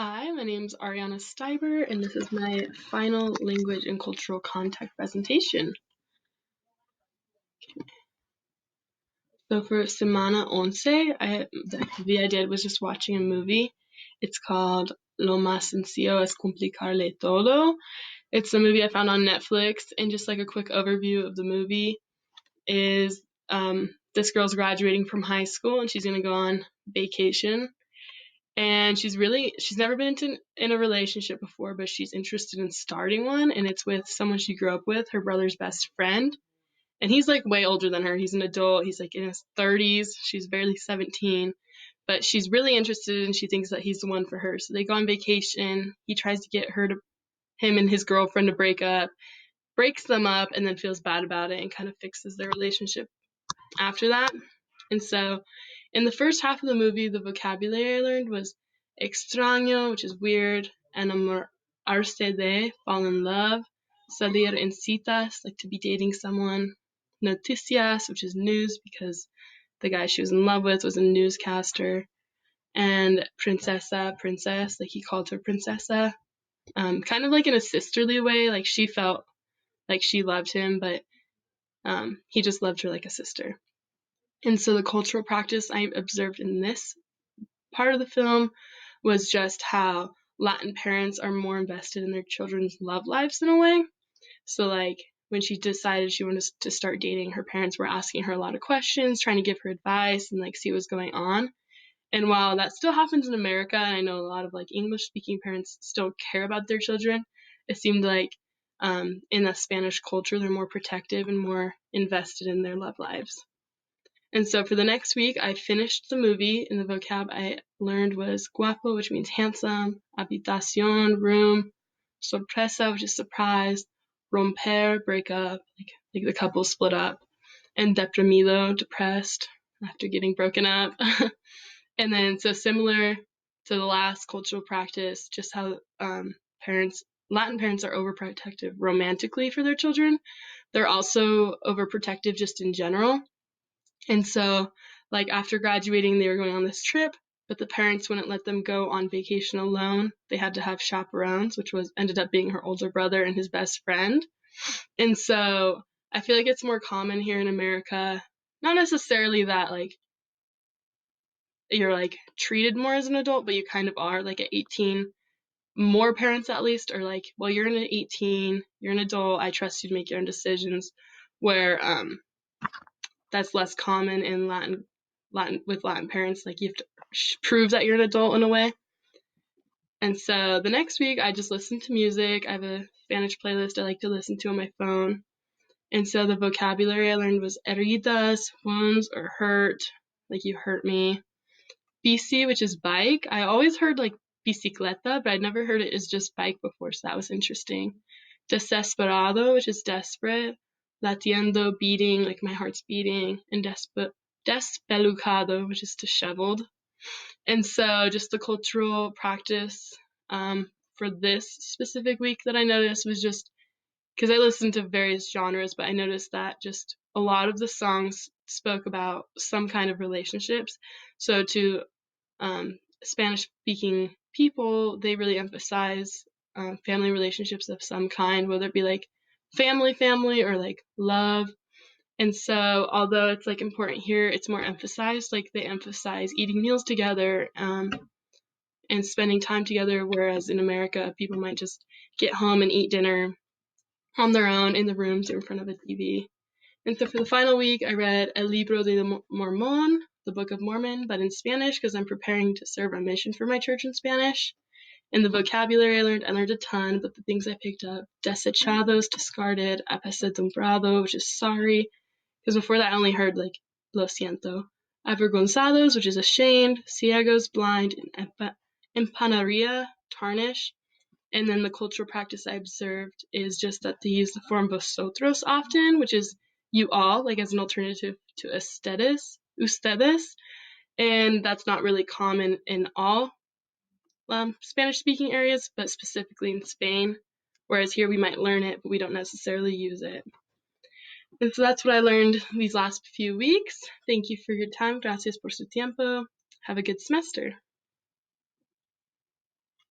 Hi, my name's Ariana Steiber, and this is my final language and cultural contact presentation. So for Semana Once, the activity I did was just watching a movie. It's called Lo más sencillo es complicarle todo. It's a movie I found on Netflix, and just like a quick overview of the movie is this girl's graduating from high school, and she's going to go on vacation. And she's never been in a relationship before, but she's interested in starting one, and it's with someone she grew up with, her brother's best friend. And he's like way older than her. He's an adult. He's like in his 30s. She's barely 17, but she's really interested and she thinks that he's the one for her. So they go on vacation. He tries to get him and his girlfriend to break up, breaks them up, and then feels bad about it and kind of fixes their relationship after that. And so in the first half of the movie, the vocabulary I learned was extraño, which is weird, enamorarse de, fall in love, salir en citas, like to be dating someone, noticias, which is news because the guy she was in love with was a newscaster, and princesa, princess, like he called her princesa, kind of like in a sisterly way, like she felt like she loved him, but he just loved her like a sister. And so the cultural practice I observed in this part of the film was just how Latin parents are more invested in their children's love lives in a way. So like when she decided she wanted to start dating, her parents were asking her a lot of questions, trying to give her advice and like see what's going on. And while that still happens in America, and I know a lot of like English speaking parents still care about their children, it seemed like in the Spanish culture they're more protective and more invested in their love lives. And so for the next week, I finished the movie, and the vocab I learned was guapo, which means handsome, habitación, room, sorpresa, which is surprise, romper, break up, like the couple split up, and deprimido, depressed after getting broken up. And then so similar to the last cultural practice, just how Latin parents are overprotective romantically for their children. They're also overprotective just in general. And so, like, after graduating, they were going on this trip, but the parents wouldn't let them go on vacation alone. They had to have chaperones, which ended up being her older brother and his best friend. And so, I feel like it's more common here in America, not necessarily that, like, you're, like, treated more as an adult, but you kind of are, like, at 18. More parents, at least, are like, well, you're an 18, you're an adult, I trust you to make your own decisions, where, that's less common in Latin parents. Like you have to prove that you're an adult in a way. And so the next week, I just listened to music. I have a Spanish playlist I like to listen to on my phone. And so the vocabulary I learned was heridas, wounds or hurt, like you hurt me. Bici, which is bike. I always heard like bicicleta, but I'd never heard it as just bike before, so that was interesting. Desesperado, which is desperate. Latiendo, beating, like my heart's beating. And despelucado, which is disheveled. And so just the cultural practice for this specific week that I noticed was just because I listened to various genres, but I noticed that just a lot of the songs spoke about some kind of relationships. So to Spanish-speaking people, they really emphasize family relationships of some kind, whether it be like family, or like love. And so, although it's like important here, it's more emphasized. Like they emphasize eating meals together and spending time together, whereas in America, people might just get home and eat dinner on their own in the rooms or in front of a TV. And so for the final week, I read El Libro de Mormón, the Book of Mormon, but in Spanish because I'm preparing to serve a mission for my church in Spanish. And the vocabulary I learned a ton, but the things I picked up, desechados, discarded, apesadumbrado, which is sorry, because before that I only heard like lo siento, avergonzados, which is ashamed, ciegos, blind, and empanaria, tarnish. And then the cultural practice I observed is just that they use the form vosotros often, which is you all, like as an alternative to ustedes. And that's not really common in all Spanish-speaking areas, but specifically in Spain. Whereas here we might learn it, but we don't necessarily use it. And so that's what I learned these last few weeks. Thank you for your time. Gracias por su tiempo. Have a good semester.